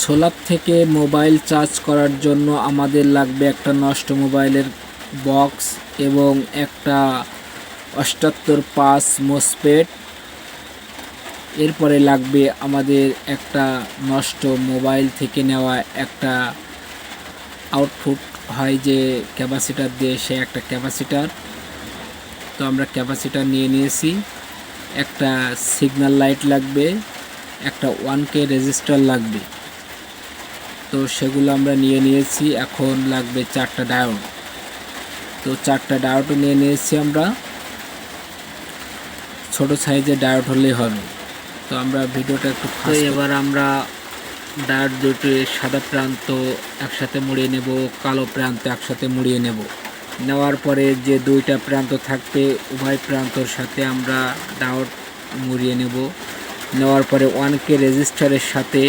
Solar থেকে mobile charge করার জন্য আমাদের লাগবে একটা নষ্ট মোবাইলের বক্স এবং একটা 78 মসফেট। এরপরে লাগবে আমাদের একটা নষ্ট মোবাইল থেকে নেওয়া একটা আউটপুট হয় যে ক্যাপাসিটার দিয়ে, সে একটা ক্যাপাসিটার। তো আমরা ক্যাপাসিটার নিয়ে নিয়েছি। একটা সিগন্যাল লাইট লাগবে, একটা 1K রেজিস্টার লাগবে। তো সেগুলো আমরা নিয়ে নিয়েছি। এখন লাগবে 4টা ডায়োড। তো 4টা ডায়োডও নিয়ে নিয়েছি আমরা। ছোট সাইজের ডায়োড হলেই হবে। তো আমরা ভিডিওটা একটু এবার আমরা ডায়োড দুটো সাদা প্রান্ত একসাথে মুড়িয়ে নেব, কালো প্রান্ত একসাথে মুড়িয়ে নেব। নেওয়ার পরে যে দুইটা প্রান্ত থাকবে উভয় প্রান্তর সাথে আমরা ডায়োড মুড়িয়ে নেব। নেওয়ার পরে 1K রেজিস্টারের সাথে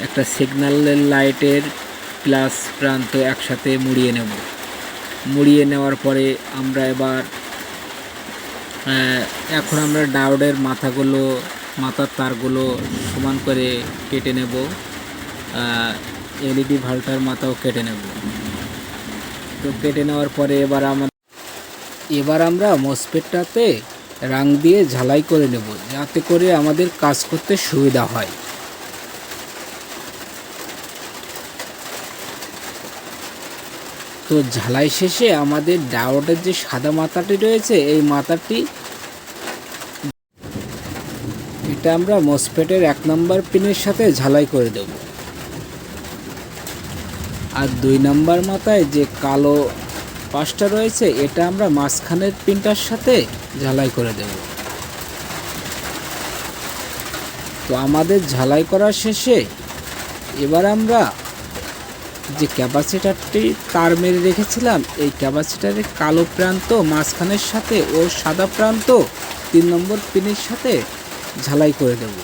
একটা সিগন্যালের লাইটের প্লাস প্রান্ত একসাথে মুড়িয়ে নেব। মুড়িয়ে নেওয়ার পরে আমরা এখন আমরা ডায়োডের মাথার তারগুলো সমান করে কেটে নেব। এলইডি ভাল্টার মাথাও কেটে নেব। তো কেটে নেওয়ার পরে এবার আমরা মসফেটটাতে রং দিয়ে ঝালাই করে নেব, যাতে করে আমাদের কাজ করতে সুবিধা হয়। তো ঝালাই শেষে আমাদের ডায়োডের যে সাদা মাথাটি রয়েছে, এই মাথাটি এটা আমরা মসফেটের 1 নম্বর পিনের সাথে ঝালাই করে দেব। আর 2 নম্বর মাথায় যে কালো পাশটা রয়েছে, এটা আমরা মাঝখানের পিনটার সাথে ঝালাই করে দেব। তো আমাদের ঝালাই করার শেষে এবার আমরা যে ক্যাপাসিটারটি তার মেরে রেখেছিলাম, এই ক্যাপাসিটারের কালো প্রান্ত মাঝখানের সাথে ও সাদা প্রান্ত 3 নম্বর পিনের সাথে ঝালাই করে দেব।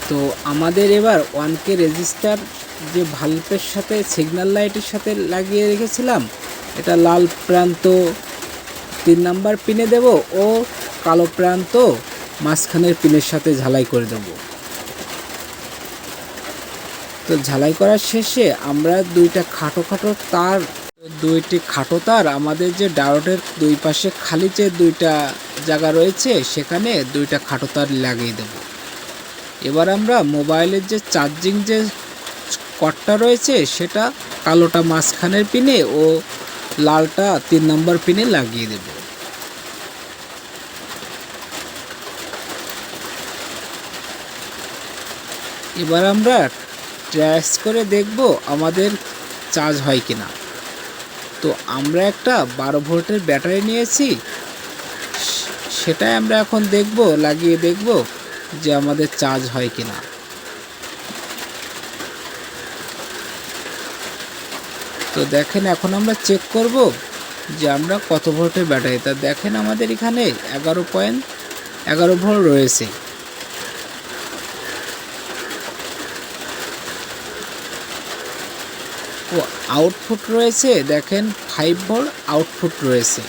তো আমাদের এবার 1K রেজিস্টার যে ভাল্বের সাথে সিগন্যাল লাইটের সাথে লাগিয়ে রেখেছিলাম, এটা লাল প্রান্ত 3 নম্বর পিনে দেব ও কালো প্রান্ত মাঝখানের পিনের সাথে ঝালাই করে দেব। তো ঝালাই করার শেষে আমরা দুইটি খাটো তার আমাদের যে ডায়োডের দুই পাশে খালি যে দুইটা জায়গা রয়েছে, সেখানে দুইটা খাটো তার লাগিয়ে দেব। এবার আমরা মোবাইলের যে চার্জিং যে কর্ডটা রয়েছে, সেটা কালোটা মাঝখানের পিনে ও লালটা 3 নম্বর পিনে লাগিয়ে দেব। এবার আমরা ট্রাই করে দেখব আমাদের চার্জ হয় কিনা। তো আমরা একটা 12 ভোল্টের ব্যাটারি নিয়েছি, সেটাই আমরা এখন লাগিয়ে দেখব যে আমাদের চার্জ হয় কিনা। তো দেখেন, এখন আমরা চেক করব যে আমরা কত ভোল্টের ব্যাটারি। তা দেখেন আমাদের এখানে 11.11 ভোল্ট রয়েছে। ও আউটপুট রয়েছে দেখেন 5 ভোল্ট আউটপুট রয়েছে।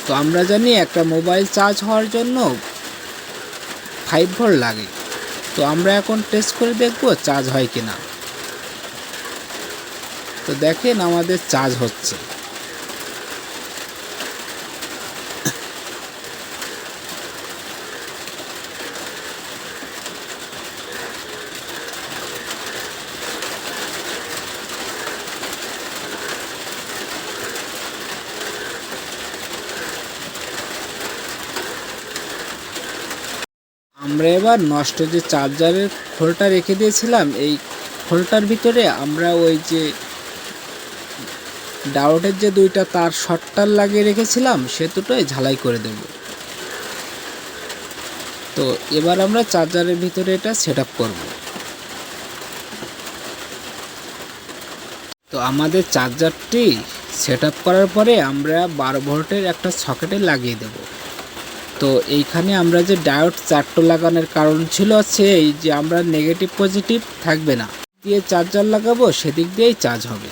তো আমরা জানি একটা মোবাইল চার্জ হওয়ার জন্য 5 ভোল্ট লাগে। তো আমরা এখন টেস্ট করে দেখব চার্জ হয় কিনা। তো দেখেন আমাদের চার্জ হচ্ছে। আমরা এবার নষ্ট যে চার্জারের খোলটা রেখে দিয়েছিলাম, এই খোলটার ভিতরে আমরা ওই যে ডায়োডের যে দুইটা তার শর্টটার লাগিয়ে রেখেছিলাম, সে দুটোই ঝালাই করে দেব। তো এবার আমরা চার্জারের ভিতরে এটা সেট আপ করব। তো আমাদের চার্জারটি সেট আপ করার পরে আমরা 12 ভোল্টের একটা সকেটে লাগিয়ে দেব। তো এইখানে আমরা যে ডায়োড 4টো লাগানোর কারণ ছিল এই যে আমরা নেগেটিভ পজিটিভ থাকবে না দিয়ে চার্জার লাগাবো, সেদিক দিয়েই চার্জ হবে।